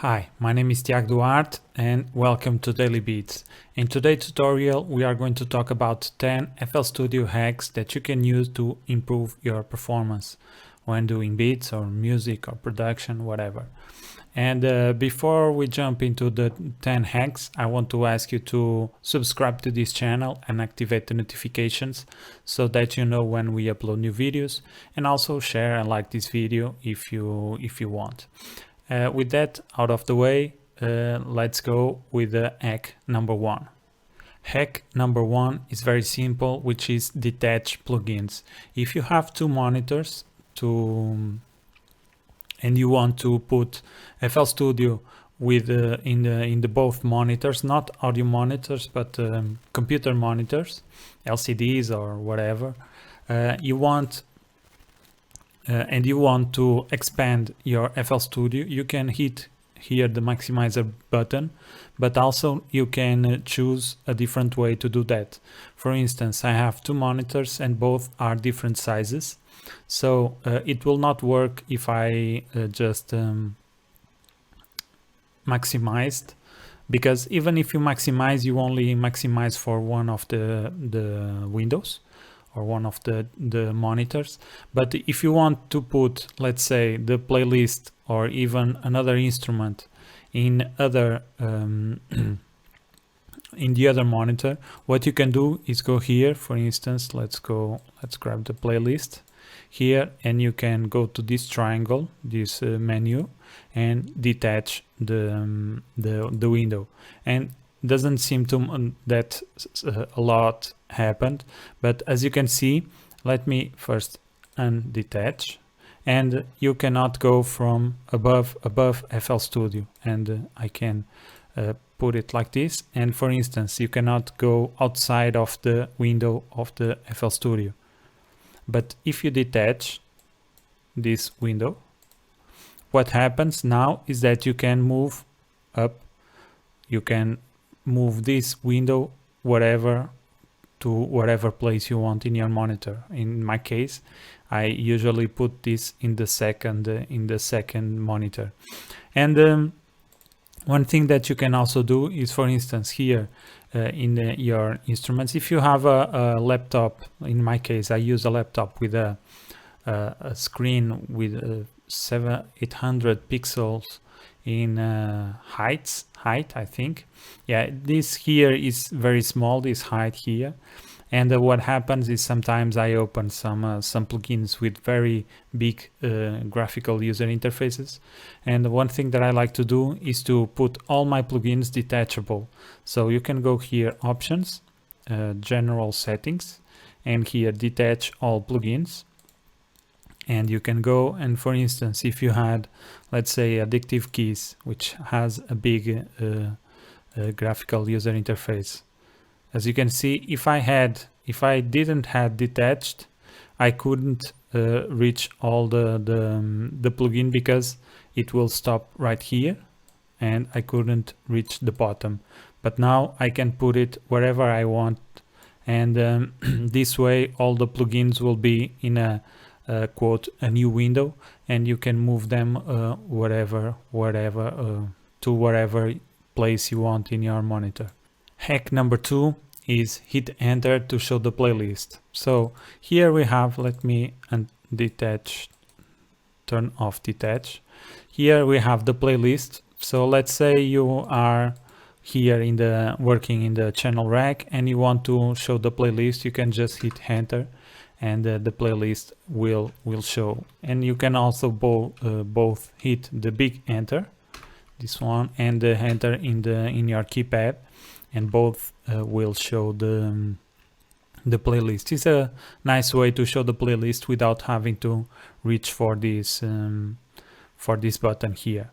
Hi, my name is Tiago Duarte and welcome to Daily Beats. In today's tutorial we are going to talk about 10 FL Studio hacks that you can use to improve your performance when doing beats or music or production, whatever. And before we jump into the 10 hacks, I want to ask you to subscribe to this channel and activate the notifications so that you know when we upload new videos, and also share and like this video if you want. With that out of the way, let's go with the hack number one. Hack number one is very simple, which is detach plugins. If you have two monitors and you want to put FL Studio with in the both monitors, not audio monitors but computer monitors, LCDs or whatever, you want to expand your FL Studio, you can hit here the maximizer button, but also you can choose a different way to do that. For instance, I have two monitors and both are different sizes, so it will not work if I just maximized, because even if you maximize, you only maximize for one of the windows or one of the monitors. But if you want to put, let's say, the playlist or even another instrument in other in the other monitor, what you can do is go here. For instance, let's grab the playlist here, and you can go to this triangle, this menu, and detach the window. And doesn't seem to that a lot happened, but as you can see, let me first undetach, and you cannot go from above FL Studio, and I can put it like this. And for instance, you cannot go outside of the window of the FL Studio. But if you detach this window, what happens now is that you can move up, you can move this window to whatever place you want in your monitor. In my case, I usually put this in the second monitor. And one thing that you can also do is, for instance, here in your instruments, if you have a laptop, in my case I use a laptop with a screen with 800 pixels in height, I think. Yeah, this here is very small, this height here. And what happens is sometimes I open some plugins with very big graphical user interfaces. And one thing that I like to do is to put all my plugins detachable. So you can go here, options, general settings, and here detach all plugins. And you can go, and for instance, if you had, let's say, addictive keys, which has a big graphical user interface, as you can see, if I didn't have detached, I couldn't reach all the plugin, because it will stop right here and I couldn't reach the bottom. But now I can put it wherever I want, and this way all the plugins will be in a quote a new window, and you can move them wherever to wherever place you want in your monitor. Hack number two is hit enter to show the playlist. So here we have, let me undetach, turn off detach. Here we have the playlist. So let's say you are here in the working in the channel rack and you want to show the playlist, you can just hit enter, and the playlist will show. And you can also both hit the big enter, this one, and the enter in your keypad, and both will show the playlist. It's a nice way to show the playlist without having to reach for this button here.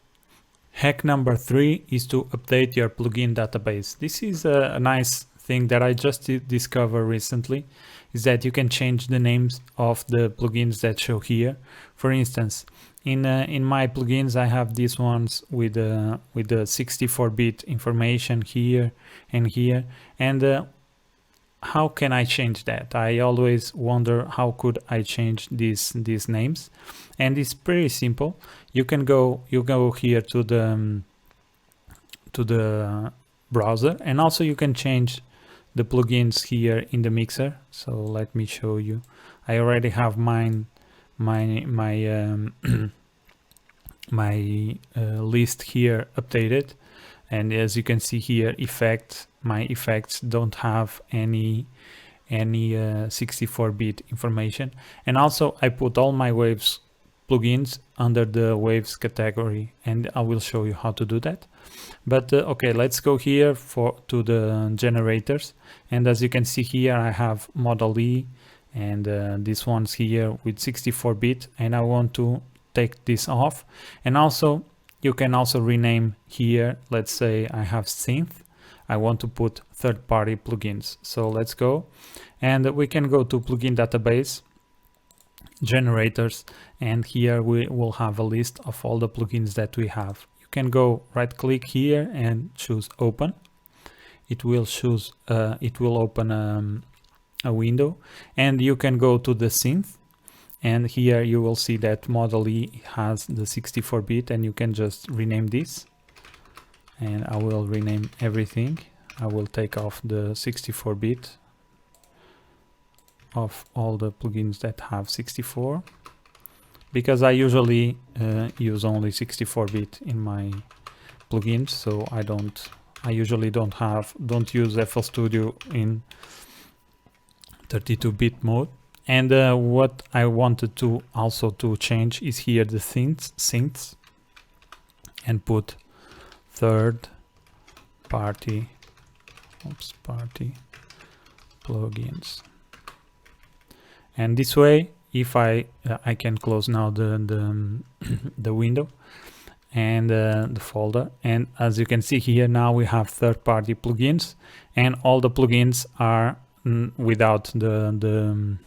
Hack number three is to update your plugin database. This is a nice thing that I just discovered recently, is that you can change the names of the plugins that show here. For instance, in my plugins, I have these ones with the 64-bit information here and here. And how can I change that? I always wonder how could I change these names, and it's pretty simple. You go here to the browser. And also you can change the plugins here in the mixer. So let me show you. I already have my list here updated, and as you can see here, my effects don't have any 64-bit information. And also I put all my waves plugins under the waves category, and I will show you how to do that. But okay, let's go here to the generators, and as you can see here, I have Model E and this one's here with 64-bit, and I want to take this off. And also you can also rename here. Let's say I have synth, I want to put third-party plugins. So let's go, and we can go to plugin database, generators, and here we will have a list of all the plugins that we have. You can go right click here and choose open. It will choose it will open a window, and you can go to the synth, and here you will see that Model E has the 64-bit, and you can just rename this, and I will rename everything. I will take off the 64-bit of all the plugins that have 64, because I usually use only 64-bit in my plugins, so I usually don't use FL Studio in 32-bit mode. And what I wanted to also to change is here the synths, and put third party plugins. And this way, if I can close now the window and the folder, and as you can see here, now we have third-party plugins, and all the plugins are without the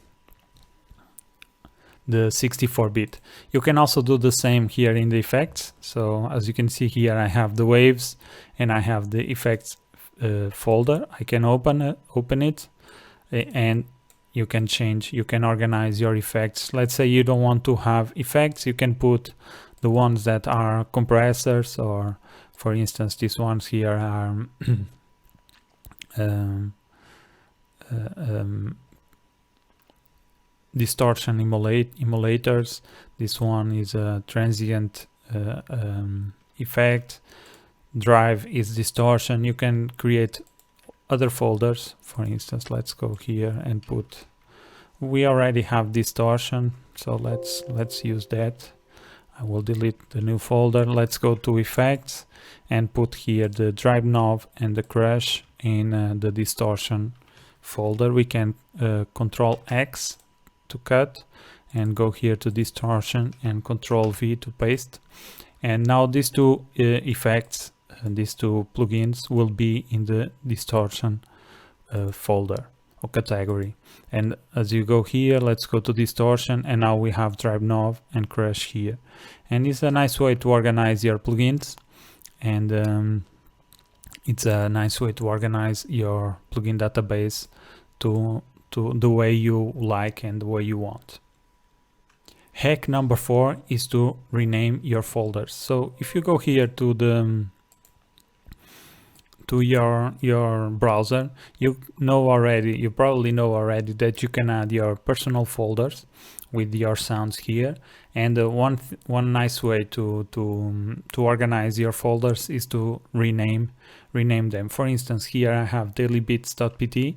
64-bit. You can also do the same here in the effects. So as you can see here, I have the waves and I have the effects folder. I can open it, and you can change, you can organize your effects. Let's say you don't want to have effects, you can put the ones that are compressors, or for instance these ones here are distortion emulators. This one is a transient effect. Drive is distortion. You can create other folders. For instance, let's go here and put, we already have distortion, so let's use that. I will delete the new folder. Let's go to effects and put here the drive knob and the crush in the distortion folder. We can Control X to cut, and go here to distortion and Control V to paste. And now these two effects, these two plugins will be in the distortion folder or category. And as you go here, let's go to distortion, and now we have drive knob and crush here. And it's a nice way to organize your plugins, and it's a nice way to organize your plugin database to the way you like and the way you want. Hack number 4 is to rename your folders. So if you go here to your browser, you probably know already that you can add your personal folders with your sounds here. And one nice way to organize your folders is to rename them. For instance, here I have dailybits.pt,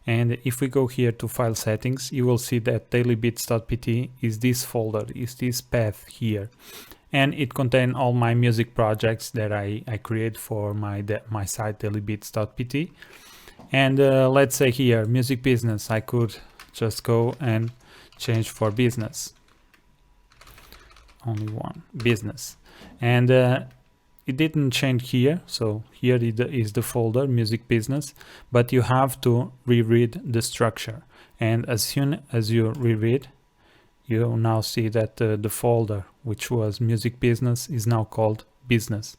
and if we go here to file settings, you will see that dailybits.pt is this folder, is this path here, and it contains all my music projects that I create for my site dailybits.pt. And let's say here music business, I could just go and change for business, only one, business, and it didn't change here. So here is the folder music business, but you have to reread the structure, and as soon as you reread, you now see that the folder which was music business is now called business.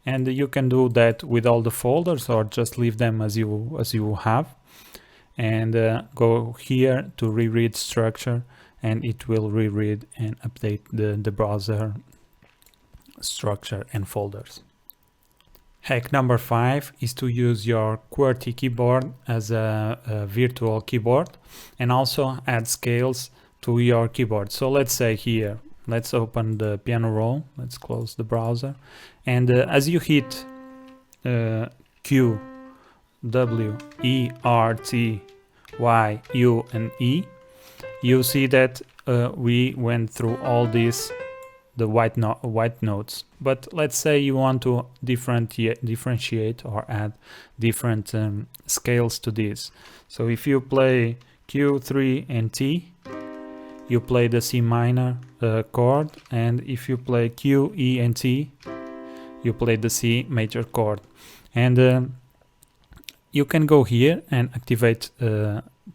And you can do that with all the folders, or just leave them as you have, and go here to reread structure, and it will reread and update the browser structure and folders. Hack number 5 is to use your QWERTY keyboard as a virtual keyboard and also add scales to your keyboard. So let's say here, let's open the piano roll, let's close the browser, and as you hit Q, W, E, R, T, Y, U, and E, you see that we went through all these the white notes. But let's say you want to differentiate or add different scales to this. So if you play Q3 and T, you play the C minor chord, and if you play Q, E, and T, you play the C major chord. And you can go here and activate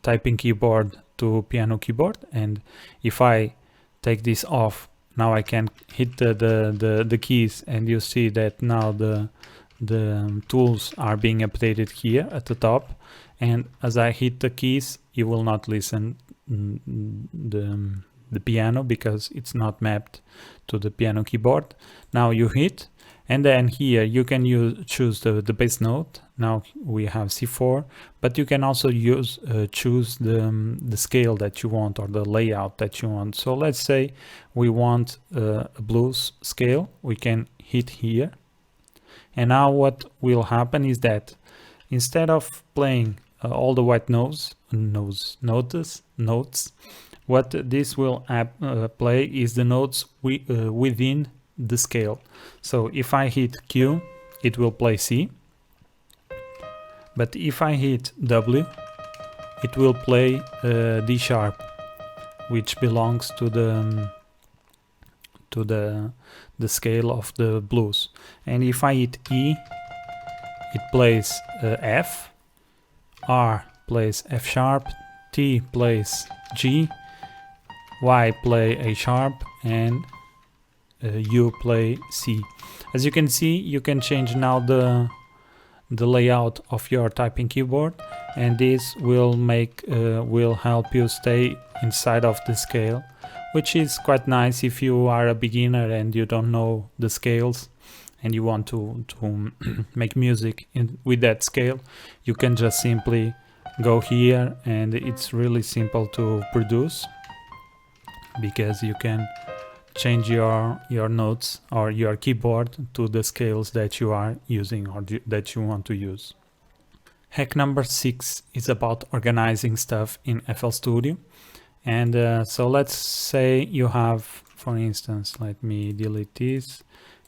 typing keyboard to piano keyboard, and if I take this off, now I can hit the keys, and you see that now the tools are being updated here at the top, and as I hit the keys, you will not listen the piano because it's not mapped to the piano keyboard. Now you hit, and then here you can choose the bass note. Now we have C4, but you can also choose the scale that you want or the layout that you want. So let's say we want a blues scale. We can hit here, and now what will happen is that instead of playing all the white notes, what this will play is the notes within the scale. So if I hit Q, it will play C, but if I hit W, it will play D sharp, which belongs to the scale of the blues. And if I hit E, it plays F, R plays F sharp, T plays G, Y play A sharp, and U play C. As you can see, you can change now the layout of your typing keyboard, and this will help you stay inside of the scale, which is quite nice if you are a beginner and you don't know the scales and you want to make music with that scale. You can just simply go here, and it's really simple to produce because you can change your notes or your keyboard to the scales that you are using or that you want to use. Hack number 6 is about organizing stuff in FL Studio. And so let's say you have, for instance, let me delete this,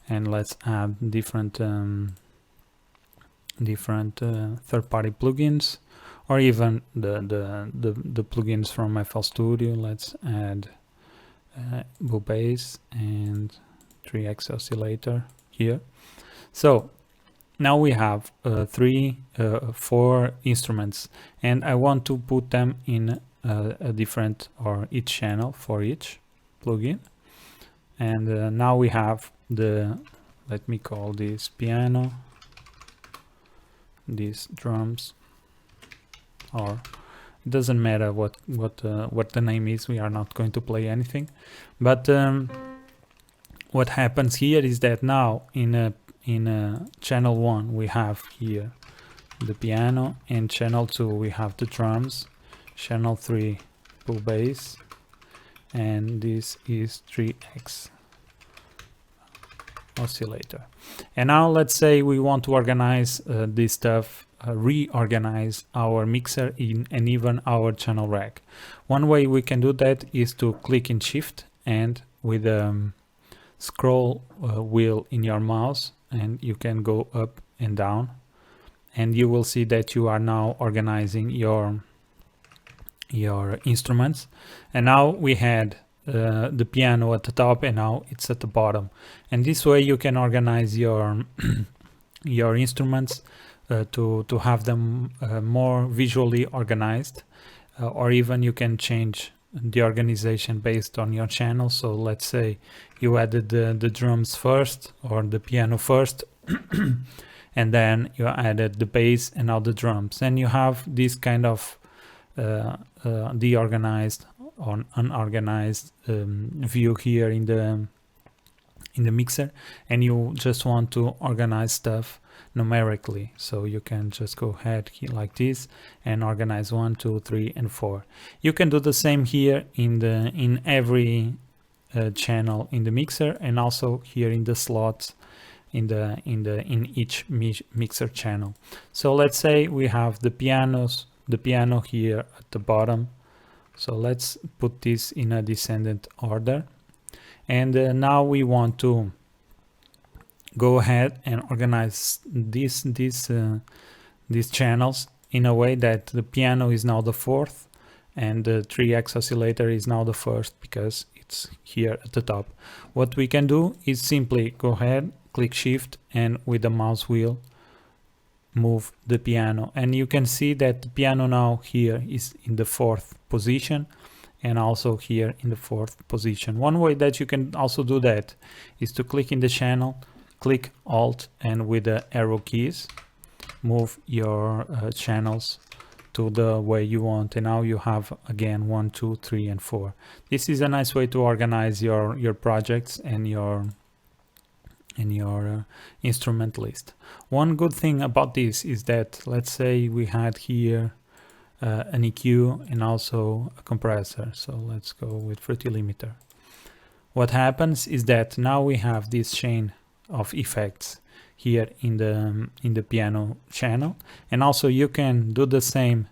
and let's add different third-party plugins, or even the plugins from FL Studio. Let's add bass and 3x oscillator here. So now we have 4 instruments, and I want to put them in a different or each channel for each plugin. And now we have let me call this piano, these drums, or it doesn't matter what the name is. We are not going to play anything, but what happens here is that now in channel 1 we have here the piano, and channel 2 we have the drums, channel 3 bass, and this is 3x oscillator. And now let's say we want to organize this stuff, reorganize our mixer and even our channel rack. One way we can do that is to click in Shift and with a scroll wheel in your mouse, and you can go up and down, and you will see that you are now organizing your instruments. And now we had the piano at the top, and now it's at the bottom, and this way you can organize your your instruments to have them more visually organized, or even you can change the organization based on your channel. So let's say you added the drums first or the piano first and then you added the bass and now the drums, and you have this kind of deorganized or unorganized view here in in the mixer, and you just want to organize stuff numerically. So you can just go ahead here like this and organize 1, 2, 3, and 4. You can do the same here in every channel in the mixer, and also here in the slots in each mixer channel. So let's say we have the piano here at the bottom. So let's put this in a descendant order. And now we want to go ahead and organize these channels in a way that the piano is now the fourth and the 3x oscillator is now the first, because it's here at the top. What we can do is simply go ahead, click shift, and with the mouse wheel move the piano, and you can see that the piano now here is in the fourth position, and also here in the fourth position. One way that you can also do that is to click in the channel, click Alt, and with the arrow keys move your channels to the way you want, and now you have again 1, 2, 3, and 4. This is a nice way to organize your projects and your instrument list. One good thing about this is that, let's say we had here an EQ and also a compressor. So let's go with Fruity Limiter. What happens is that now we have this chain of effects here in the piano channel, and also you can do the same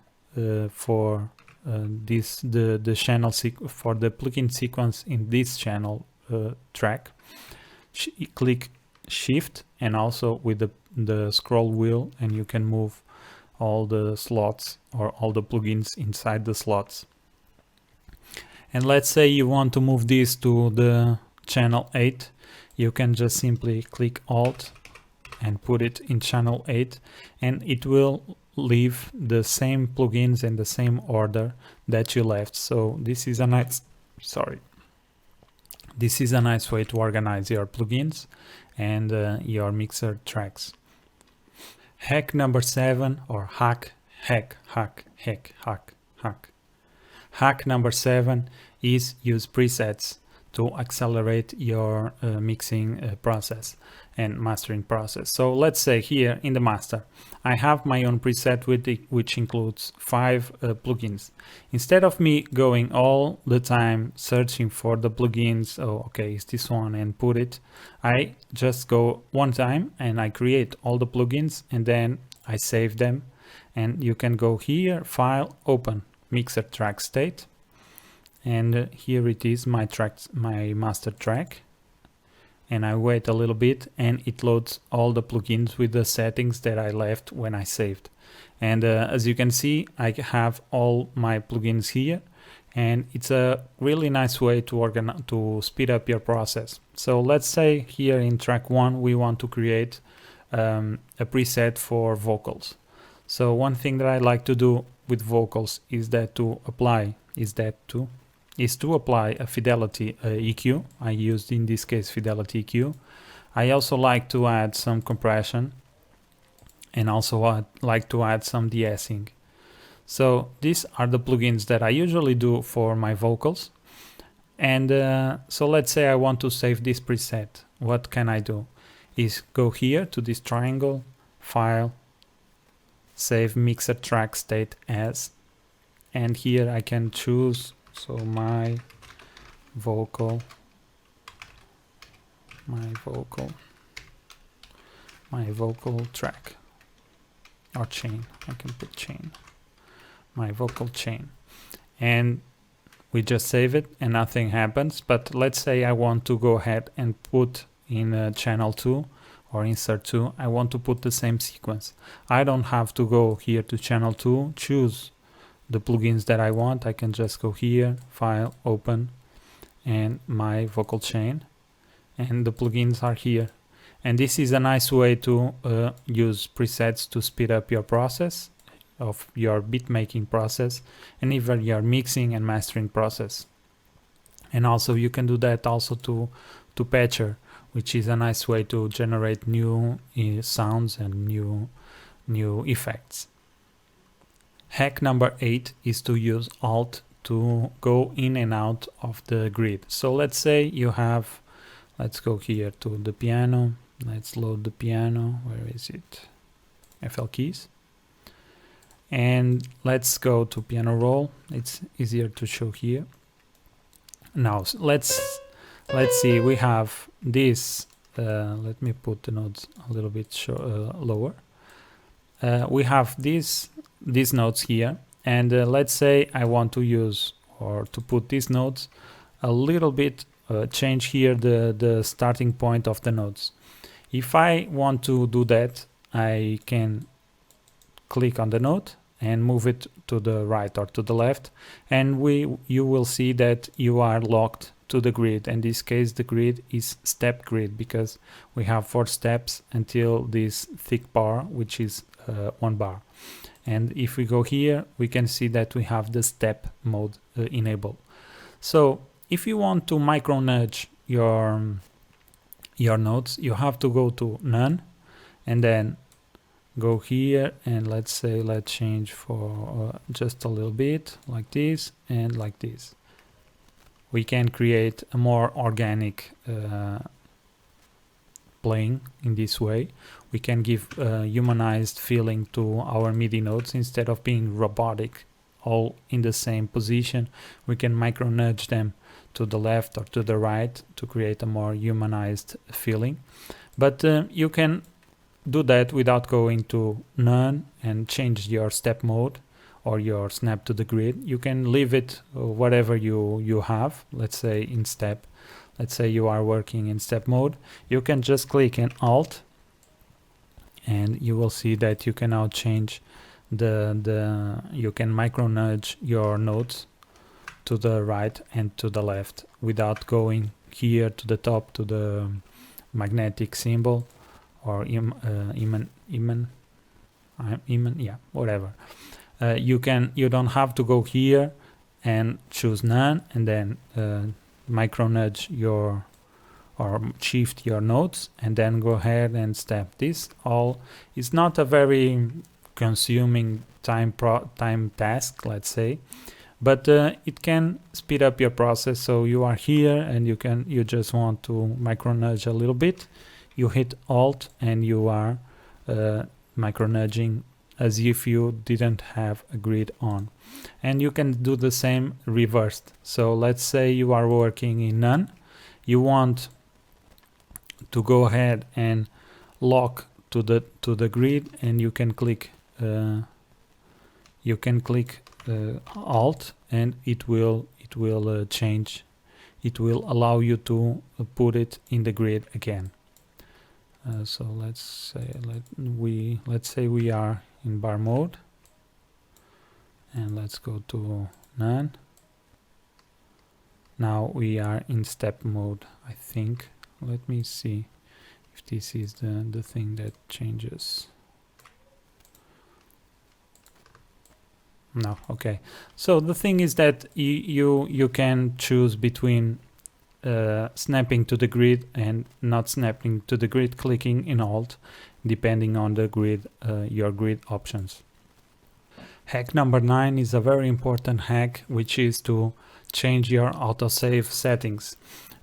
for the channel for the plugin sequence in this channel track. Click shift and also with the scroll wheel, and you can move all the slots or all the plugins inside the slots. And let's say you want to move this to the channel 8, you can just simply click Alt and put it in channel 8, and it will leave the same plugins in the same order that you left. So this is a nice way to organize your plugins and your mixer tracks. Hack number 7, or hack number 7 is use presets to accelerate your mixing process and mastering process. So let's say here in the master, I have my own preset which includes 5 plugins. Instead of me going all the time searching for the plugins, oh okay, it's this one, and put it, I just go one time and I create all the plugins, and then I save them. And you can go here, File, Open, Mixer Track State, and here it is, my master track. And I wait a little bit, and it loads all the plugins with the settings that I left when I saved. And as you can see, I have all my plugins here, and it's a really nice way to speed up your process. So let's say here in track 1 we want to create a preset for vocals. So one thing that I like to do with vocals is to apply a Fidelity EQ. I used in this case Fidelity EQ. I also like to add some compression, and also I like to add some de-essing. So these are the plugins that I usually do for my vocals. And so let's say I want to save this preset. What can I do? Is go here to this triangle, File, Save Mixer Track State As, and here I can choose, so my vocal track, or chain. I can put chain, my vocal chain, and we just save it and nothing happens. But let's say I want to go ahead and put in channel 2 or insert 2, I want to put the same sequence. I don't have to go here to channel 2, choose the plugins that I want. I can just go here, File, Open, and my vocal chain, and the plugins are here. And this is a nice way to use presets to speed up your process of your beat making process, and even your mixing and mastering process. And also you can do that also to Patcher, which is a nice way to generate new sounds and new effects. Hack number 8 is to use Alt to go in and out of the grid. So let's say you have, Let's go here to the piano. Let's load the piano. Where is it? FL keys. And let's go to piano roll. It's easier to show here. Now let's see. We have this. Let me put the notes a little bit lower. We have these notes here, and let's say I want to use or to put these notes a little bit. Change here the starting point of the notes. If I want to do that, I can click on the note and move it to the right or to the left, and you will see that you are locked to the grid. In this case, the grid is step grid because we have 4 steps until this thick bar, which is 1 bar. And if we go here, we can see that we have the step mode enabled. So if you want to micro nudge your notes, you have to go to none and then go here, and let's change for just a little bit like this and like this. We can create a more organic playing in this way. We can give a humanized feeling to our MIDI notes instead of being robotic, all in the same position. We can micro nudge them to the left or to the right to create a more humanized feeling. But you can do that without going to none and change your step mode or your snap to the grid. You can leave it whatever you have. Let's say in step. Let's say you are working in step mode. You can just click an Alt, and you will see that you can now change you can micro nudge your notes to the right and to the left without going here to the top to the magnetic symbol or whatever. You don't have to go here and choose none and then micro nudge your or shift your notes and then go ahead and step. This all is not a very consuming time task, let's say, but it can speed up your process. So you are here and you just want to micro nudge a little bit. You hit Alt and you are micro nudging as if you didn't have a grid on. And you can do the same reversed. So let's say you are working in none. You want to go ahead and lock to the grid, and you can click Alt, and it will change. It will allow you to put it in the grid again. So let's say we are in bar mode, and let's go to none. Now we are in step mode, I think. Let me see if this is the thing that changes. No, okay. So the thing is that you can choose between snapping to the grid and not snapping to the grid, clicking in Alt, depending on the grid, your grid options. Hack number 9 is a very important hack, which is to change your autosave settings.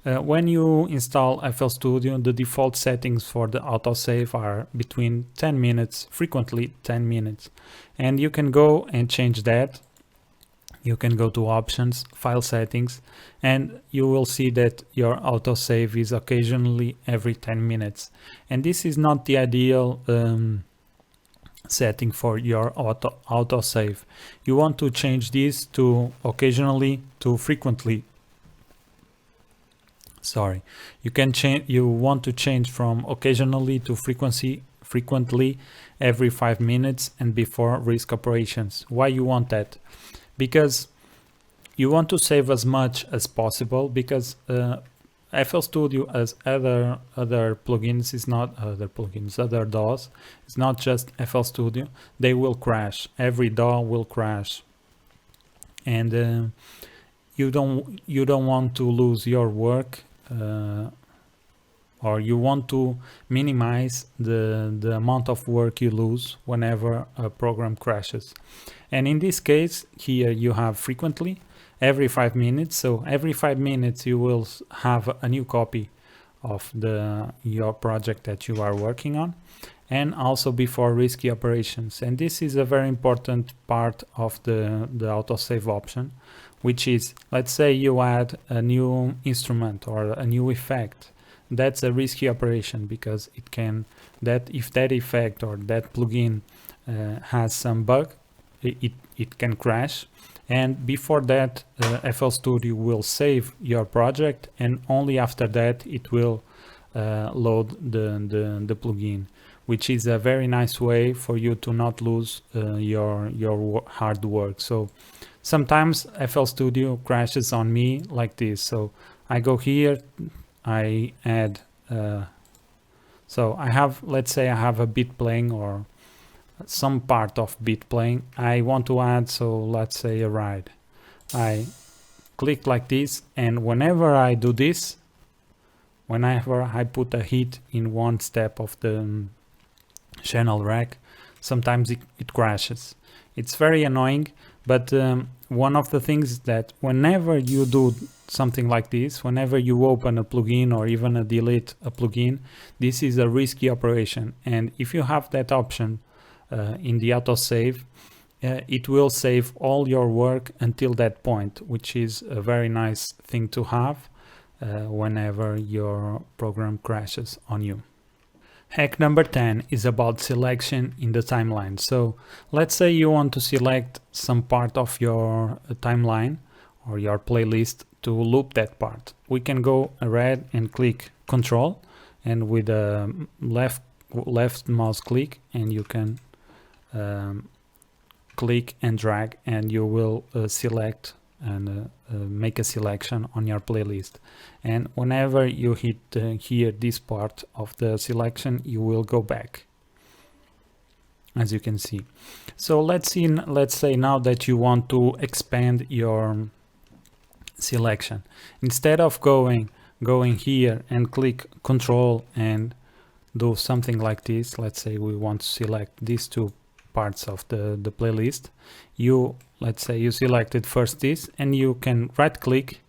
When you install FL Studio, the default settings for the autosave are between 10 minutes, frequently 10 minutes. And you can go and change that. You can go to Options, File Settings, and you will see that your autosave is occasionally every 10 minutes. And this is not the ideal setting for your autosave. You want to change this to occasionally to frequently. Sorry, you can change. You want to change from occasionally to frequently every 5 minutes and before risk operations. Why you want that? Because you want to save as much as possible, because FL Studio, as other plugins, is not other DAWs. It's not just FL Studio. They will crash. Every DAW will crash, and you don't want to lose your work, or you want to minimize the amount of work you lose whenever a program crashes. And in this case, here you have frequently every 5 minutes. So every 5 minutes you will have a new copy of your project that you are working on, and also before risky operations. And this is a very important part of the autosave option, which is, let's say you add a new instrument or a new effect. That's a risky operation, because it can, that if that effect or that plugin has some bug, it can crash. And before that, FL Studio will save your project, and only after that it will load the plugin, which is a very nice way for you to not lose your hard work. So sometimes FL Studio crashes on me like this. So I go here, I add, so I have, let's say I have a beat playing or some part of beat playing I want to add. So let's say a ride. I click like this, and whenever I do this, whenever I put a hit in one step of the channel rack, sometimes it crashes. It's very annoying, but one of the things is that whenever you do something like this, whenever you open a plugin or even delete a plugin, this is a risky operation. And if you have that option in the autosave, it will save all your work until that point, which is a very nice thing to have whenever your program crashes on you. Hack number 10 is about selection in the timeline. So let's say you want to select some part of your timeline or your playlist to loop that part. We can go ahead and click Control, and with a left mouse click, and you can click and drag, and you will select and make a selection on your playlist. And whenever you hit here this part of the selection, you will go back, as you can see. So let's say now that you want to expand your selection, instead of going here and click Control and do something like this, let's say we want to select these two parts of the playlist, let's say you selected first this, and you can right click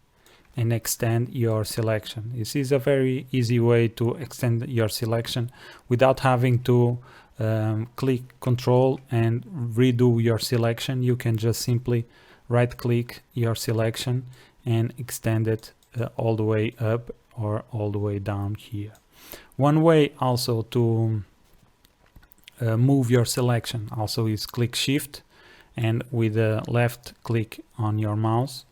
and extend your selection. This is a very easy way to extend your selection without having to click Control and redo your selection. You can just simply right click your selection and extend it all the way up or all the way down here. One way also to move your selection also is click Shift, and with a left click on your mouse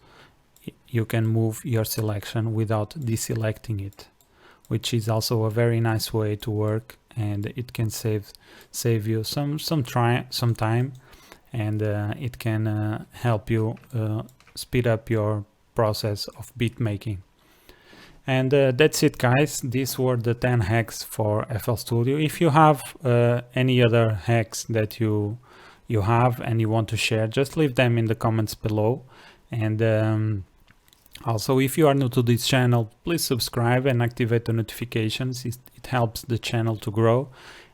you can move your selection without deselecting it, which is also a very nice way to work, and it can save you some time, and it can help you speed up your process of beat making. And that's it, guys. These were the 10 hacks for FL Studio. If you have any other hacks that you have and you want to share, just leave them in the comments below. And also, if you are new to this channel, please subscribe and activate the notifications. It helps the channel to grow.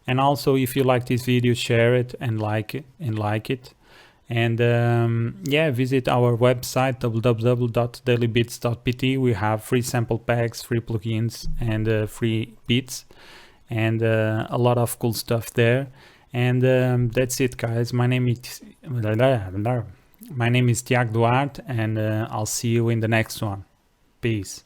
And also, if you like this video, share it and like it. And yeah, visit our website www.dailybeats.pt. We have free sample packs, free plugins, and free beats, and a lot of cool stuff there. And that's it, guys. My name is Tiago Duarte, and I'll see you in the next one. Peace.